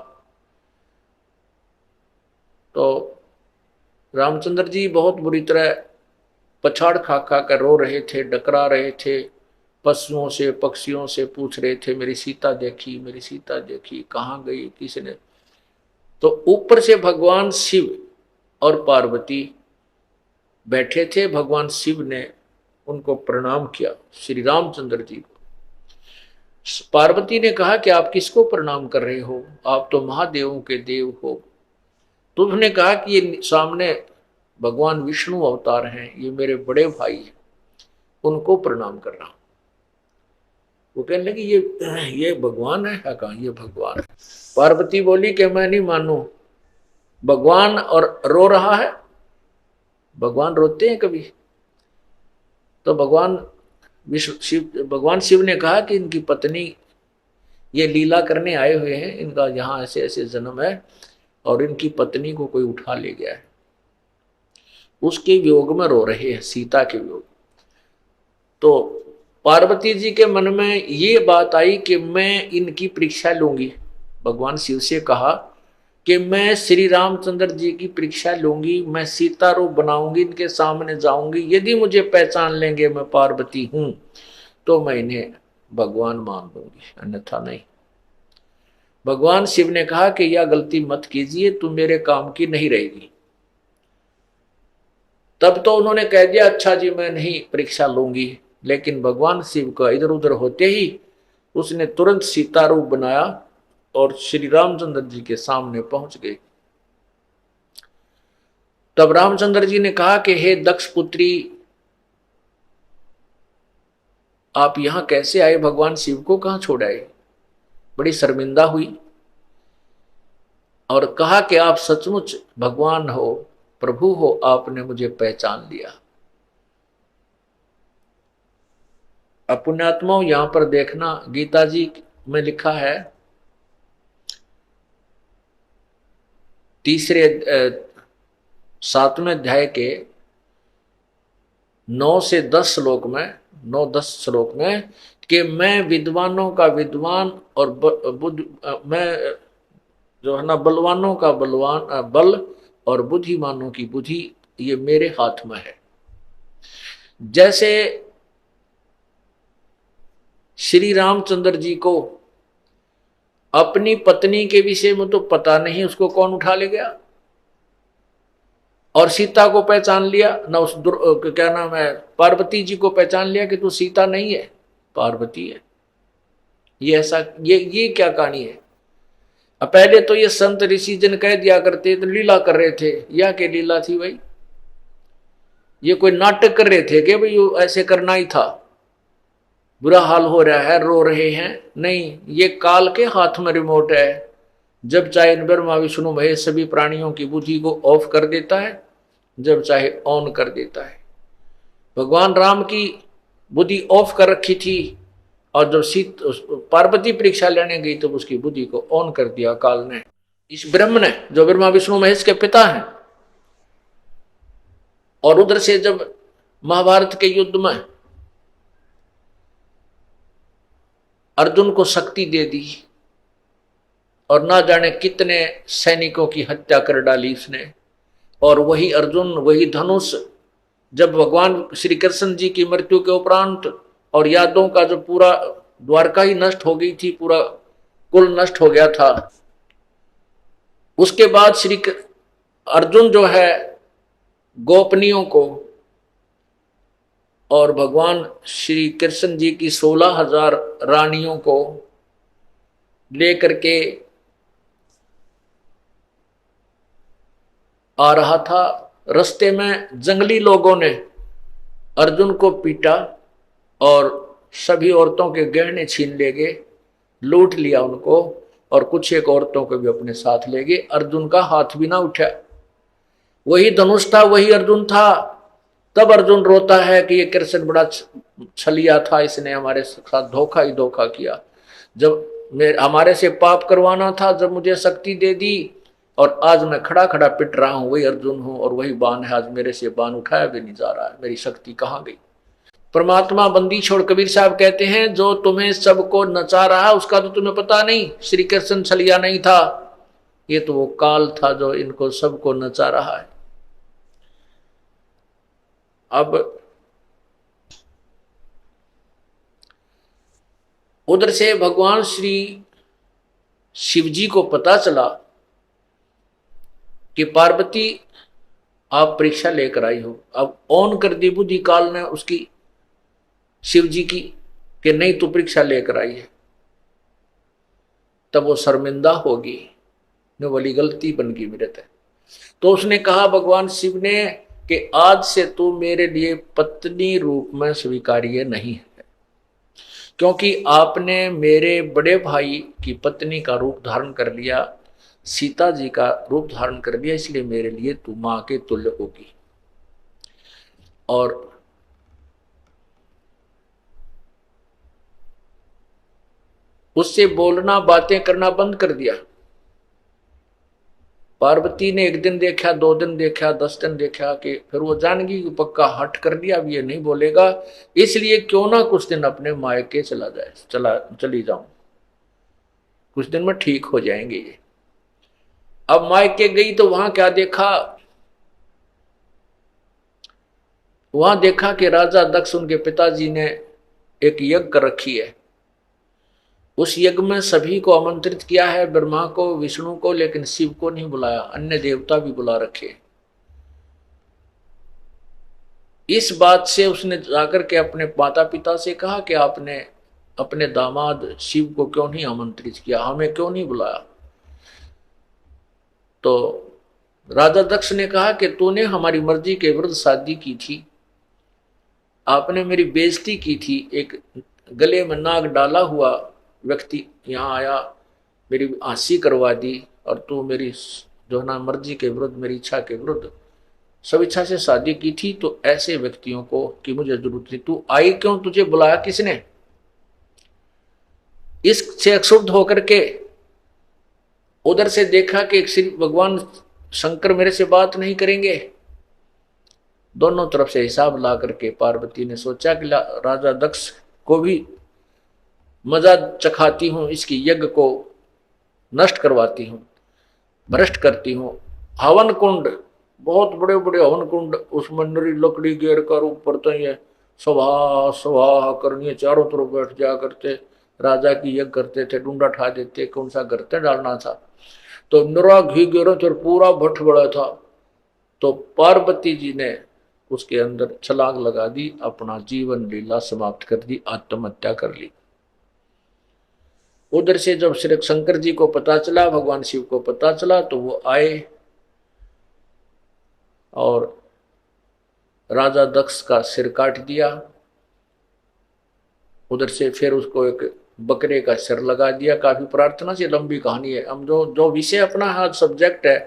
तो रामचंद्र जी बहुत बुरी तरह पछाड़ खा खा कर रो रहे थे, डकरा रहे थे, पशुओं से पक्षियों से पूछ रहे थे मेरी सीता देखी, मेरी सीता देखी, कहाँ गई, किसने। तो ऊपर से भगवान शिव और पार्वती बैठे थे, भगवान शिव ने उनको प्रणाम किया श्री रामचंद्र जी को। पार्वती ने कहा कि आप किसको प्रणाम कर रहे हो, आप तो महादेवों के देव हो। तो उसने कहा कि ये सामने भगवान विष्णु अवतार हैं, ये मेरे बड़े भाई हैं, उनको प्रणाम कर रहा हूं। वो कहने लगी ये भगवान है? कहा ये भगवान है। पार्वती बोली कि मैं नहीं मानू, भगवान और रो रहा है, भगवान रोते हैं कभी? तो भगवान शिव ने कहा कि इनकी पत्नी ये लीला करने आए हुए हैं, इनका यहाँ ऐसे ऐसे जन्म है और इनकी पत्नी को कोई उठा ले गया है, उसके वियोग में रो रहे हैं, सीता के वियोग। तो पार्वती जी के मन में ये बात आई कि मैं इनकी परीक्षा लूंगी। भगवान शिव से कहा कि मैं श्री रामचंद्र जी की परीक्षा लूंगी, मैं सीता रूप बनाऊंगी, इनके सामने जाऊंगी, यदि मुझे पहचान लेंगे मैं पार्वती हूं तो मैं इन्हें भगवान मान दूंगी, अन्यथा नहीं। भगवान शिव ने कहा कि यह गलती मत कीजिए, तुम मेरे काम की नहीं रहेगी। तब तो उन्होंने कह दिया अच्छा जी मैं नहीं परीक्षा लूंगी, लेकिन भगवान शिव का इधर उधर होते ही उसने तुरंत सीता रूप बनाया और श्री रामचंद्र जी के सामने पहुंच गए। तब रामचंद्र जी ने कहा कि हे दक्ष पुत्री, आप यहां कैसे आए, भगवान शिव को कहां छोड़ आए? बड़ी शर्मिंदा हुई और कहा कि आप सचमुच भगवान हो, प्रभु हो, आपने मुझे पहचान लिया। पुण्यात्माओं यहां पर देखना, गीता जी में लिखा है तीसरे 7वें अध्याय के 9 से 10 श्लोक में, 9-10 श्लोक में कि मैं विद्वानों का विद्वान और मैं जो है ना बलवानों का बलवान बल और बुद्धिमानों की बुद्धि ये मेरे हाथ में है। जैसे श्री रामचंद्र जी को अपनी पत्नी के विषय में तो पता नहीं, उसको कौन उठा ले गया, और सीता को पहचान लिया ना, उस क्या नाम है, पार्वती जी को पहचान लिया कि तू सीता नहीं है, पार्वती है। ये ऐसा ये क्या कहानी है। अब पहले तो ये संत ऋषि जन कह दिया करते तो लीला कर रहे थे, या क्या लीला थी भाई, ये कोई नाटक कर रहे थे कि भाई ऐसे करना ही था, बुरा हाल हो रहा है, रो रहे हैं, नहीं, ये काल के हाथ में रिमोट है। जब चाहे ब्रह्मा विष्णु महेश सभी प्राणियों की बुद्धि को ऑफ कर देता है, जब चाहे ऑन कर देता है। भगवान राम की बुद्धि ऑफ कर रखी थी, और जब पार्वती परीक्षा लेने गई तो उसकी बुद्धि को ऑन कर दिया काल ने, इस ब्रह्म ने, जो ब्रह्मा विष्णु महेश के पिता हैं। और उधर से जब महाभारत के युद्ध में अर्जुन को शक्ति दे दी, और ना जाने कितने सैनिकों की हत्या कर डाली उसने, और वही अर्जुन, वही धनुष, जब भगवान श्री कृष्ण जी की मृत्यु के उपरांत और यादवों का जो पूरा द्वारका ही नष्ट हो गई थी, पूरा कुल नष्ट हो गया था, उसके बाद श्री अर्जुन जो है गोपनियों को और भगवान श्री कृष्ण जी की 16,000 रानियों को लेकर के आ रहा था। रास्ते में जंगली लोगों ने अर्जुन को पीटा और सभी औरतों के गहने छीन ले गए, लूट लिया उनको, और कुछ एक औरतों को भी अपने साथ ले गए। अर्जुन का हाथ भी ना उठा, वही धनुष था, वही अर्जुन था। तब अर्जुन रोता है कि ये कृष्ण बड़ा छलिया था, इसने हमारे साथ धोखा ही धोखा किया। जब हमारे से पाप करवाना था, जब मुझे शक्ति दे दी, और आज मैं खड़ा खड़ा पिट रहा हूं, वही अर्जुन हूं और वही बाण है, आज मेरे से बाण उठाया भी नहीं जा रहा है, मेरी शक्ति कहाँ गई। परमात्मा बंदी छोड़, कबीर साहब कहते हैं, जो तुम्हें सबको नचा रहा उसका तो तुम्हें पता नहीं, श्री कृष्ण छलिया नहीं था, ये तो वो काल था जो इनको सबको नचा रहा है। अब उधर से भगवान श्री शिव जी को पता चला कि पार्वती आप परीक्षा लेकर आई हो। अब ऑन कर दी बुद्धि काल ने उसकी, शिव जी की, कि नहीं तू परीक्षा लेकर आई है। तब वो शर्मिंदा होगी, न वाली गलती बन गई मेरे से। तो उसने कहा भगवान शिव ने कि आज से तू मेरे लिए पत्नी रूप में स्वीकार्य नहीं है, क्योंकि आपने मेरे बड़े भाई की पत्नी का रूप धारण कर लिया, सीता जी का रूप धारण कर लिया, इसलिए मेरे लिए तू मां के तुल्य होगी। और उससे बोलना, बातें करना बंद कर दिया। पार्वती ने 1 दिन देखा, 2 दिन देखा, 10 दिन देखा, कि फिर वो जान गई कि पक्का हट कर दिया, अब ये नहीं बोलेगा, इसलिए क्यों ना कुछ दिन अपने मायके चली जाऊं, कुछ दिन में ठीक हो जाएंगे ये। अब मायके गई तो वहां क्या देखा, वहां देखा कि राजा दक्ष, उनके पिताजी ने एक यज्ञ कर रखी है। उस यज्ञ में सभी को आमंत्रित किया है, ब्रह्मा को, विष्णु को, लेकिन शिव को नहीं बुलाया, अन्य देवता भी बुला रखे। इस बात से उसने जाकर के अपने माता पिता से कहा कि आपने अपने दामाद शिव को क्यों नहीं आमंत्रित किया, हमें क्यों नहीं बुलाया। तो राजा दक्ष ने कहा कि तूने हमारी मर्जी के विरुद्ध शादी की थी, आपने मेरी बेइज्जती की थी, एक गले में नाग डाला हुआ व्यक्ति यहाँ आया, मेरी हंसी करवा दी, और तू मेरी जो ना मर्जी के विरुद्ध, मेरी इच्छा के विरुद्ध सब इच्छा से शादी की थी, तो ऐसे व्यक्तियों को कि मुझे जरूरत नहीं, तू आई क्यों, तुझे बुलाया किसने। इससे क्षुब्ध होकर के उधर से देखा कि श्री भगवान शंकर मेरे से बात नहीं करेंगे। दोनों तरफ से हिसाब ला करके पार्वती ने सोचा कि राजा दक्ष को भी मजा चखाती हूं, इसकी यज्ञ को नष्ट करवाती हूं, भ्रष्ट करती हूं, हवन कुंड, बहुत बड़े बड़े हवन कुंड, उसमें नरी लकड़ी घेर कर ऊपर तो ये सभा सभा करनी है, चारों तरफ बैठ जा करते, राजा की यज्ञ करते थे, डूंडा ठा देते, कौन सा गर्ते डालना था, तो नरा घी घेरो थे, पूरा भट्ट बड़ा था। तो पार्वती जी ने उसके अंदर छलांग लगा दी, अपना जीवन लीला समाप्त कर दी, आत्महत्या कर ली। उधर से जब श्री शंकर जी को पता चला, भगवान शिव को पता चला, तो वो आए और राजा दक्ष का सिर काट दिया। उधर से फिर उसको एक बकरे का सिर लगा दिया। काफी प्रार्थना से लंबी कहानी है। हम जो जो विषय अपना आज सब्जेक्ट है,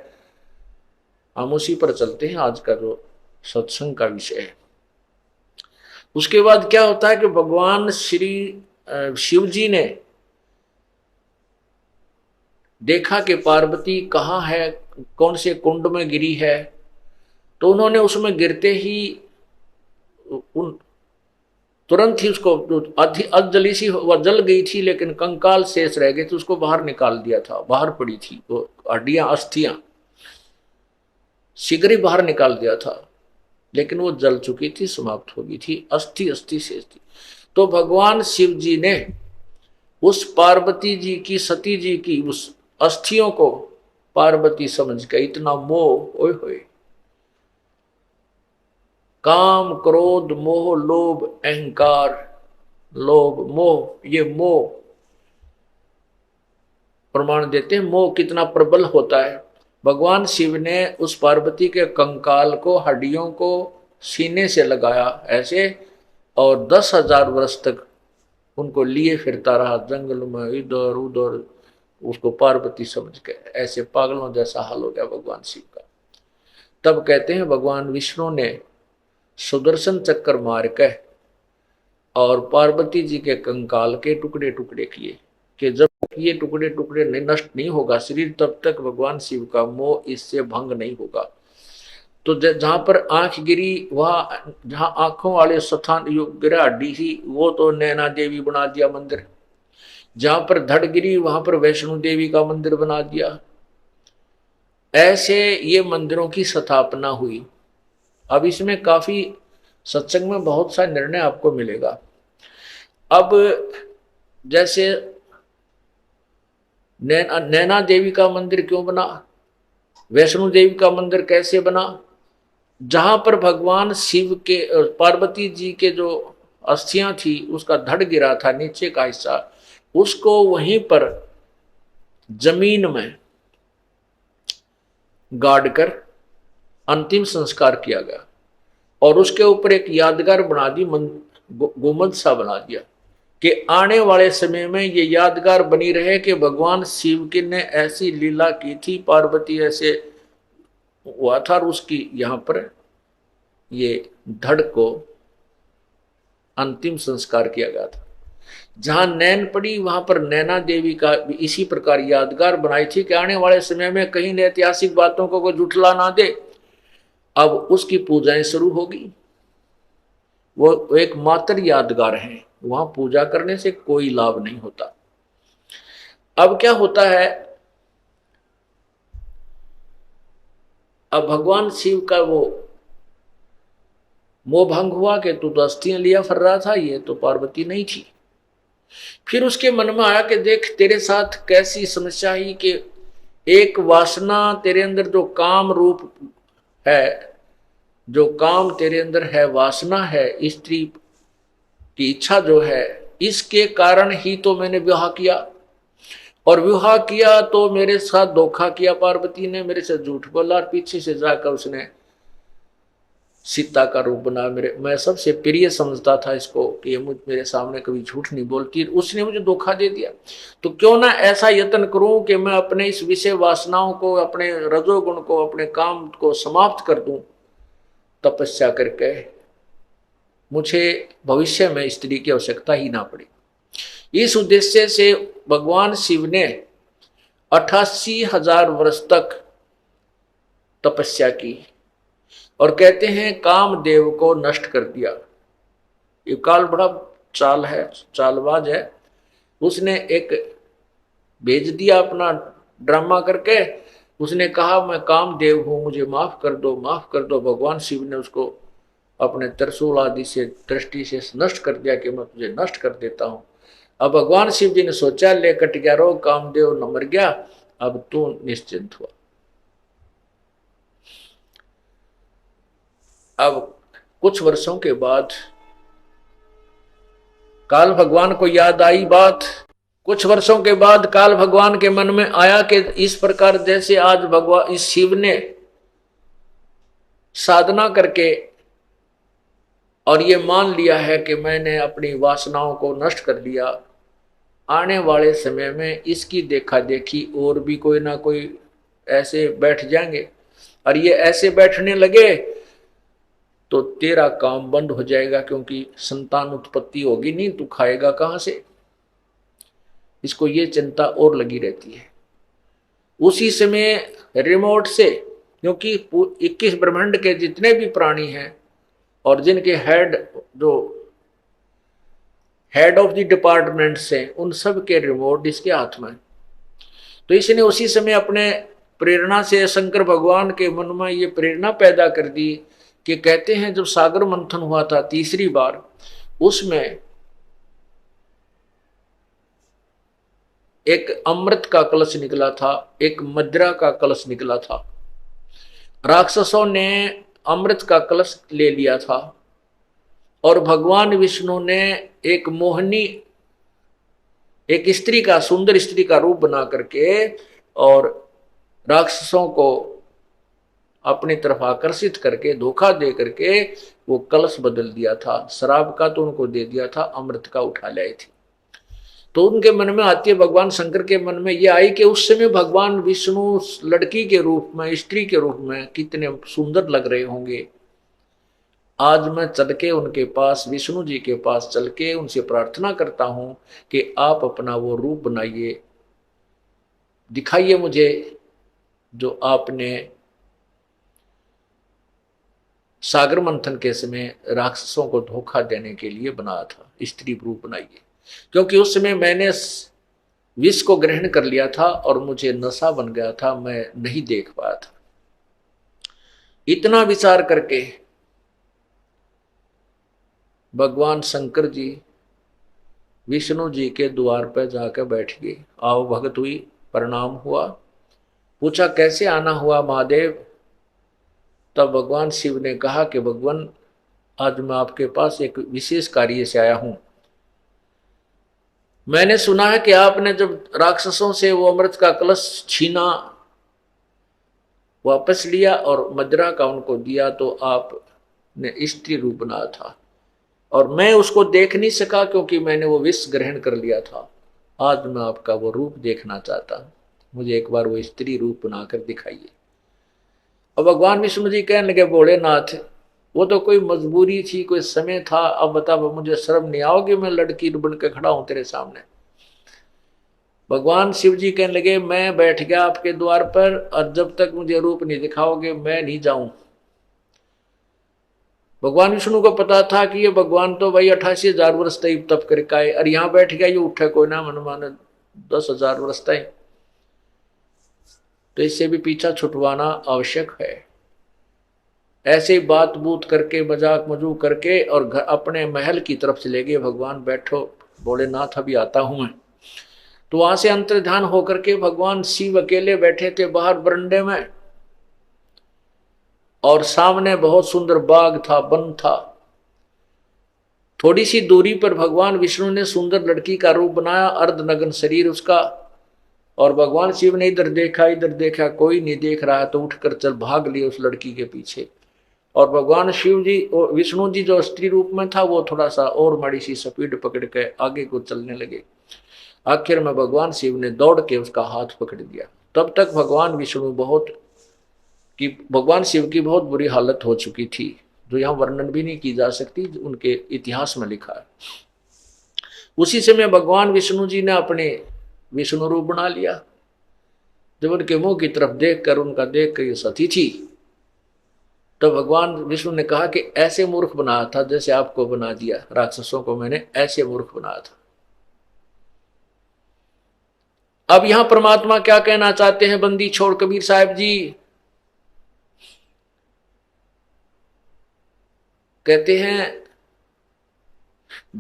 हम उसी पर चलते हैं, आज का जो सत्संग का विषय है। उसके बाद क्या होता है कि भगवान श्री शिव जी ने देखा कि पार्वती कहाँ है, कौन से कुंड में गिरी है, तो उन्होंने उसमें गिरते ही उन तुरंत ही उसको, अधजली सी वह जल गई थी लेकिन कंकाल शेष रह गए थे, उसको बाहर निकाल दिया था, बाहर पड़ी थी वो हड्डियां, अस्थियां शीघ्र ही बाहर निकाल दिया था, लेकिन वो जल चुकी थी, समाप्त हो गई थी, अस्थि अस्थि शेष थी। तो भगवान शिव जी ने उस पार्वती जी की, सती जी की उस अस्थियों को पार्वती समझ के इतना मोह, ओए होए, काम क्रोध मोह लोभ अहंकार, लोभ मोह, ये मोह प्रमाण देते हैं मोह कितना प्रबल होता है। भगवान शिव ने उस पार्वती के कंकाल को, हड्डियों को सीने से लगाया ऐसे, और 10,000 वर्ष तक उनको लिए फिरता रहा जंगल में, इधर उधर, उसको पार्वती समझ के। ऐसे पागलों जैसा हाल हो गया भगवान शिव का। तब कहते हैं भगवान विष्णु ने सुदर्शन चक्कर मार के और पार्वती जी के कंकाल के टुकड़े टुकड़े किए, कि जब ये टुकड़े टुकड़े नष्ट नहीं होगा शरीर, तब तक भगवान शिव का मोह इससे भंग नहीं होगा। तो जहां पर आंख गिरी, वहां जहां आंखों वाले स्थान गिरा हड्डी थी, वो तो नैना देवी बना दिया मंदिर। जहां पर धड़ गिरी, वहां पर वैष्णो देवी का मंदिर बना दिया। ऐसे ये मंदिरों की स्थापना हुई। अब इसमें काफी सत्संग में बहुत सा निर्णय आपको मिलेगा। अब जैसे नैना देवी का मंदिर क्यों बना, वैष्णो देवी का मंदिर कैसे बना, जहां पर भगवान शिव के, पार्वती जी के जो अस्थियां थी, उसका धड़ गिरा था नीचे का हिस्सा, उसको वहीं पर जमीन में गाड़ कर अंतिम संस्कार किया गया, और उसके ऊपर एक यादगार बना दी, गुंबद सा बना दिया, कि आने वाले समय में ये यादगार बनी रहे कि भगवान शिव की ने ऐसी लीला की थी, पार्वती ऐसे हुआ था, और उसकी यहाँ पर ये धड़ को अंतिम संस्कार किया गया था। जहां नैन पड़ी, वहां पर नैना देवी का भी इसी प्रकार यादगार बनाई थी कि आने वाले समय में कहीं ऐतिहासिक बातों को कोई जुटला ना दे। अब उसकी पूजाएं शुरू होगी। वो एक मात्र यादगार है, वहां पूजा करने से कोई लाभ नहीं होता। अब क्या होता है, अब भगवान शिव का वो मोह भंग हुआ कि तू तो अस्थियां लिया फिर रहा था, ये तो पार्वती नहीं थी। फिर उसके मन में आया कि देख तेरे साथ कैसी समस्या ही, कि एक वासना तेरे अंदर, जो काम रूप है, जो काम तेरे अंदर है, वासना है, स्त्री की इच्छा जो है, इसके कारण ही तो मैंने विवाह किया, और विवाह किया तो मेरे साथ धोखा किया, पार्वती ने मेरे से झूठ बोला, और पीछे से जाकर उसने सीता का रूप बना। मैं सबसे प्रिय समझता था इसको कि ये मेरे सामने कभी झूठ नहीं बोलती, उसने मुझे धोखा दे दिया। तो क्यों ना ऐसा यत्न करूं कि मैं अपने इस विषय वासनाओं को, अपने रजोगुण को, अपने काम को समाप्त कर दूं, तपस्या करके मुझे भविष्य में स्त्री की आवश्यकता ही ना पड़े। इस उद्देश्य से भगवान शिव ने 88,000 वर्ष तक तपस्या की, और कहते हैं कामदेव को नष्ट कर दिया। ये काल बड़ा चाल है, चालबाज है। उसने एक भेज दिया अपना ड्रामा करके, उसने कहा मैं कामदेव हूं, मुझे माफ कर दो, माफ कर दो। भगवान शिव ने उसको अपने त्रिशूल आदि से दृष्टि से नष्ट कर दिया कि मैं तुझे नष्ट कर देता हूं। अब भगवान शिव जी ने सोचा ले कट गया रोग, कामदेव न मर गया, अब तू निश्चिंत हुआ। अब कुछ वर्षों के बाद काल भगवान को याद आई बात। कुछ वर्षों के बाद काल भगवान के मन में आया कि इस प्रकार जैसे आज भगवान इस शिव ने साधना करके और ये मान लिया है कि मैंने अपनी वासनाओं को नष्ट कर दिया, आने वाले समय में इसकी देखा देखी और भी कोई ना कोई ऐसे बैठ जाएंगे, और ये ऐसे बैठने लगे तो तेरा काम बंद हो जाएगा, क्योंकि संतान उत्पत्ति होगी नहीं, तू खाएगा कहां से। इसको ये चिंता और लगी रहती है। उसी समय रिमोट से, क्योंकि 21 ब्रह्मांड के जितने भी प्राणी हैं और जिनके हेड ऑफ द डिपार्टमेंट से, उन सब के रिमोट इसके हाथ में। तो इसने उसी समय अपने प्रेरणा से शंकर भगवान के मन में ये प्रेरणा पैदा कर दी कि कहते हैं जब सागर मंथन हुआ था तीसरी बार, उसमें एक अमृत का कलश निकला था, एक मदिरा का कलश निकला था। राक्षसों ने अमृत का कलश ले लिया था और भगवान विष्णु ने एक मोहनी, एक स्त्री का, सुंदर स्त्री का रूप बना करके और राक्षसों को अपनी तरफ आकर्षित करके, धोखा दे करके वो कलश बदल दिया था। शराब का तो उनको दे दिया था, अमृत का उठा लाए थे। तो उनके मन में आती है, भगवान शंकर के मन में ये आई कि उस समय भगवान विष्णु लड़की के रूप में, स्त्री के रूप में कितने सुंदर लग रहे होंगे। आज मैं चल के उनके पास, विष्णु जी के पास चल के उनसे प्रार्थना करता हूं कि आप अपना वो रूप बनाइए, दिखाइए मुझे जो आपने सागर मंथन के समय राक्षसों को धोखा देने के लिए बनाया था, स्त्री रूप बनाइए। क्योंकि उस समय मैंने विष को ग्रहण कर लिया था और मुझे नशा बन गया था, मैं नहीं देख पाया था। इतना विचार करके भगवान शंकर जी विष्णु जी के द्वार पर जाकर बैठ गए। आओ भगत हुई, प्रणाम हुआ, पूछा कैसे आना हुआ महादेव। तब भगवान शिव ने कहा कि भगवान आज मैं आपके पास एक विशेष कार्य से आया हूं। मैंने सुना है कि आपने जब राक्षसों से वो अमृत का कलश छीना, वापस लिया और मदिरा का उनको दिया, तो आपने स्त्री रूप बनाया था और मैं उसको देख नहीं सका क्योंकि मैंने वो विष ग्रहण कर लिया था। आज मैं आपका वो रूप देखना चाहता हूं, मुझे एक बार वो स्त्री रूप बनाकर दिखाइए। अब भगवान विष्णु जी कहने लगे भोलेनाथ, वो तो कोई मजबूरी थी, कोई समय था, अब बता मुझे शर्म नहीं आओगी, मैं लड़की बन के खड़ा हूं तेरे सामने। भगवान शिव जी कहने लगे मैं बैठ गया आपके द्वार पर और जब तक मुझे रूप नहीं दिखाओगे मैं नहीं जाऊं। भगवान विष्णु को पता था कि ये भगवान तो भाई 88,000 वर्ष तक तप करके आए और यहां बैठ गया, ये उठे कोई ना मन माने 10,000 वर्ष तक, तो इससे भी पीछा छुटवाना आवश्यक है। ऐसे बात बूत करके, मजाक मजूक करके और घर अपने महल की तरफ चले गए। भगवान बैठो भोलेनाथ अभी आता हूं मैं। तो वहां से अंतर्ध्यान होकर के भगवान शिव अकेले बैठे थे बाहर बरंडे में और सामने बहुत सुंदर बाग था, वन था। थोड़ी सी दूरी पर भगवान विष्णु ने सुंदर लड़की का रूप बनाया, अर्धनग्न शरीर उसका, और भगवान शिव ने इधर देखा, कोई नहीं देख रहा है तो उठकर चल भाग लिए उस लड़की के पीछे। और भगवान शिव जी, विष्णु जी जो स्त्री रूप में था, वो थोड़ा सा और माड़ी सी स्पीड पकड़ के आगे को चलने लगे। आखिर में भगवान शिव ने दौड़ के उसका हाथ पकड़ दिया। तब तक भगवान शिव की बहुत बुरी हालत हो चुकी थी, जो यहाँ वर्णन भी नहीं की जा सकती, उनके इतिहास में लिखा है। उसी समय भगवान विष्णु जी ने अपने विष्णु रूप बना लिया। जब उनके मुंह की तरफ देखकर ये सती थी, तो भगवान विष्णु ने कहा कि ऐसे मूर्ख बनाया था जैसे आपको बना दिया, राक्षसों को मैंने ऐसे मूर्ख बनाया था। अब यहां परमात्मा क्या कहना चाहते हैं बंदी छोड़ कबीर साहब जी? कहते हैं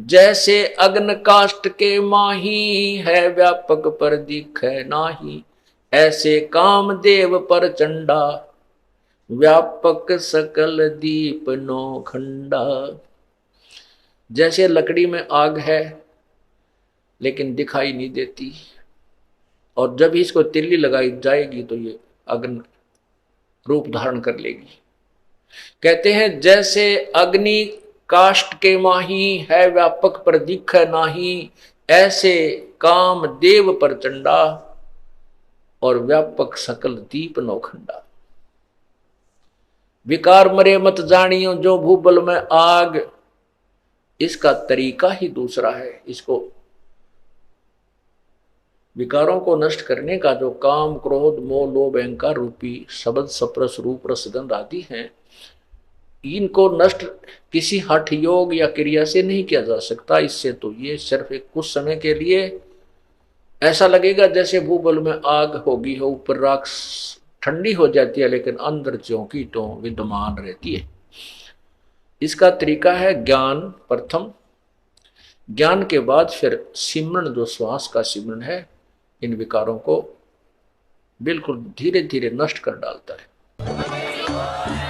जैसे अग्न काष्ट के माही है व्यापक पर दिखे नाही, ऐसे कामदेव पर चंडा व्यापक सकल दीप नौखंडा। जैसे लकड़ी में आग है लेकिन दिखाई नहीं देती, और जब इसको तिल्ली लगाई जाएगी तो ये अग्नि रूप धारण कर लेगी। कहते हैं जैसे अग्नि काष्ट के माही है व्यापक पर दिख नाही, ऐसे काम देव पर चंडा और व्यापक सकल दीप नौखंडा। विकार मरे मत जानियो जो भूबल में आग, इसका तरीका ही दूसरा है। इसको विकारों को नष्ट करने का जो काम क्रोध मोह लोभ अहंकार रूपी शब्द सप्रस रूप रसगंध आदि हैं, इनको नष्ट किसी हठ योग या क्रिया से नहीं किया जा सकता। इससे तो ये सिर्फ एक कुछ समय के लिए ऐसा लगेगा जैसे भूबल में आग होगी हो, ऊपर राख ठंडी हो जाती है लेकिन अंदर चौकी तो विद्यमान रहती है। इसका तरीका है ज्ञान प्रथम, ज्ञान के बाद फिर सिमरण, जो श्वास का सिमरण है, इन विकारों को बिल्कुल धीरे धीरे नष्ट कर डालता है।